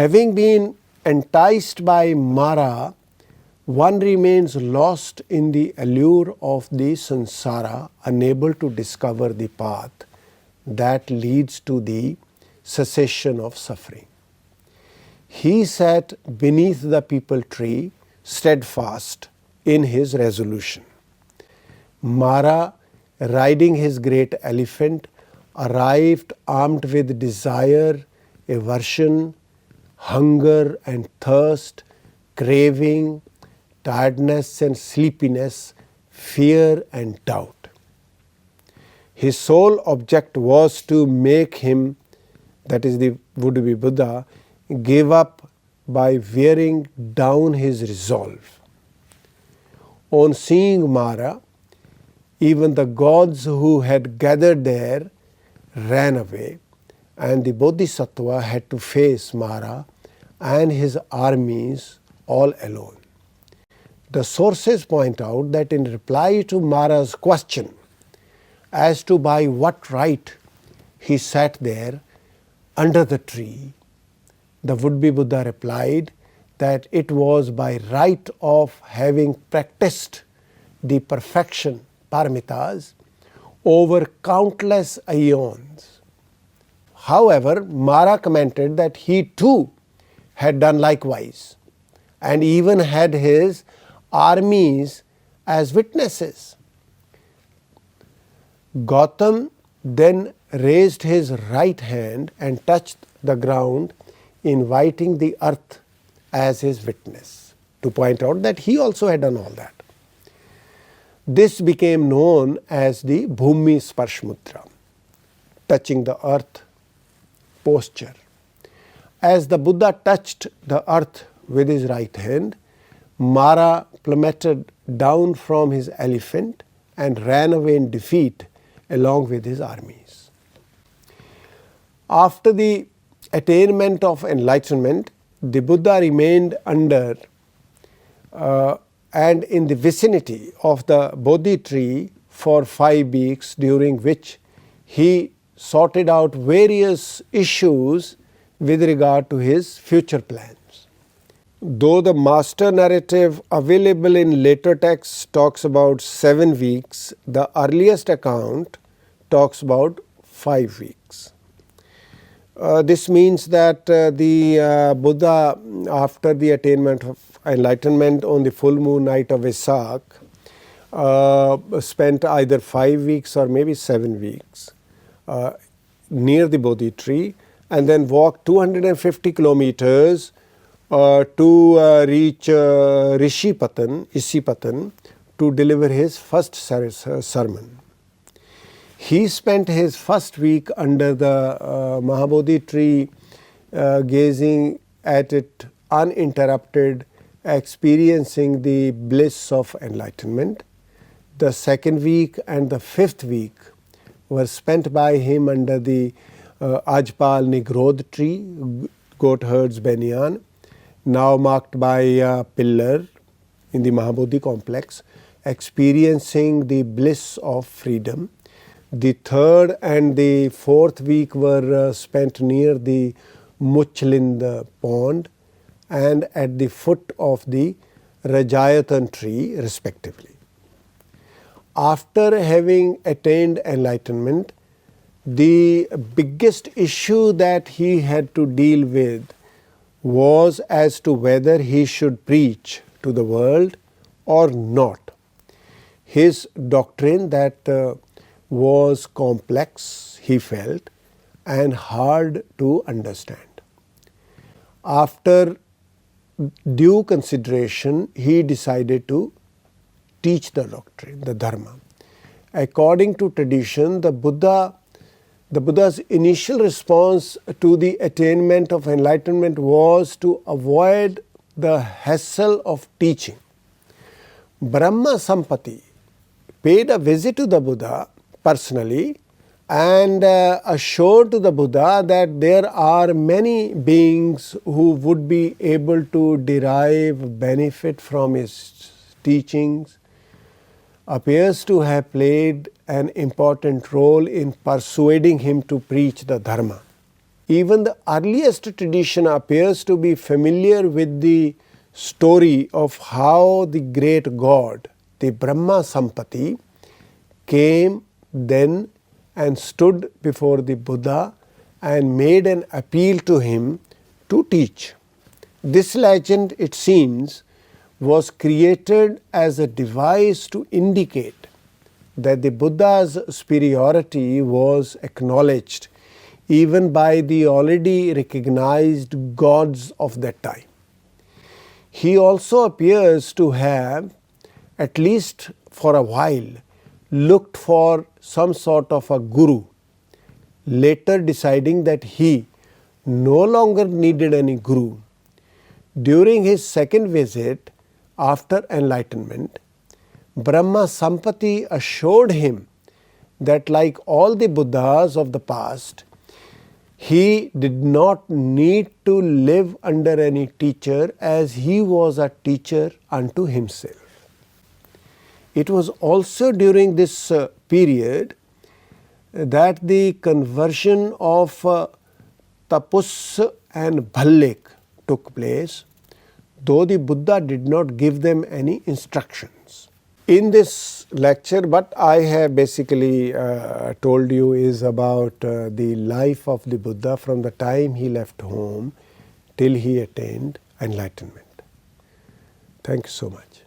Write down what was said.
Having been enticed by Mara, one remains lost in the allure of the samsara, unable to discover the path that leads to the cessation of suffering. He sat beneath the peepal tree, steadfast in his resolution. Mara, riding his great elephant, arrived armed with desire, aversion, hunger and thirst, craving, tiredness and sleepiness, fear and doubt. His sole object was to make him, that is the would-be Buddha, give up by wearing down his resolve. On seeing Mara, even the gods who had gathered there ran away, and the Bodhisattva had to face Mara and his armies all alone. The sources point out that in reply to Mara's question as to by what right he sat there under the tree, the would-be Buddha replied that it was by right of having practiced the perfection, paramitas, over countless aeons. However, Mara commented that he too had done likewise, and even had his armies as witnesses. Gautam then raised his right hand and touched the ground, inviting the earth as his witness, to point out that he also had done all that. This became known as the Bhumi Sparsh Mudra, touching the earth posture. As the Buddha touched the earth with his right hand, Mara plummeted down from his elephant and ran away in defeat along with his armies. After the attainment of enlightenment, the Buddha remained under and in the vicinity of the Bodhi tree for 5 weeks, during which he sorted out various issues with regard to his future plans. Though the master narrative available in later texts talks about 7 weeks, the earliest account talks about 5 weeks. This means that the Buddha, after the attainment of enlightenment on the full moon night of Vesak, spent either 5 weeks or maybe 7 weeks near the Bodhi tree, and then walked 250 kilometers to reach Ishipatan to deliver his first sermon. He spent his first week under the Mahabodhi tree, gazing at it uninterrupted, experiencing the bliss of enlightenment. The second week and the fifth week were spent by him under the Ajpal Nigrodh tree, Goatherd's Banyan, now marked by a pillar in the Mahabodhi complex, experiencing the bliss of freedom. The third and the fourth week were spent near the Muchlind pond and at the foot of the Rajayatan tree, respectively. After having attained enlightenment, the biggest issue that he had to deal with was as to whether he should preach to the world or not. His doctrine that was complex, he felt, and hard to understand. After due consideration, he decided to teach the doctrine, the Dharma. According to tradition, the Buddha's initial response to the attainment of enlightenment was to avoid the hassle of teaching. Brahma Sampati paid a visit to the Buddha personally and assured to the Buddha that there are many beings who would be able to derive benefit from his teachings, appears to have played an important role in persuading him to preach the Dharma. Even the earliest tradition appears to be familiar with the story of how the great god, the Brahma Sampati, came then and stood before the Buddha and made an appeal to him to teach. This legend, it seems, was created as a device to indicate that the Buddha's superiority was acknowledged even by the already recognized gods of that time. He also appears to have, at least for a while, looked for some sort of a guru, later deciding that he no longer needed any guru. During his second visit after enlightenment, Brahma Sampati assured him that, like all the Buddhas of the past, he did not need to live under any teacher, as he was a teacher unto himself. It was also during this period that the conversion of Tapus and Bhallik took place, though the Buddha did not give them any instructions. In this lecture, what I have basically told you is about the life of the Buddha from the time he left home till he attained enlightenment. Thank you so much.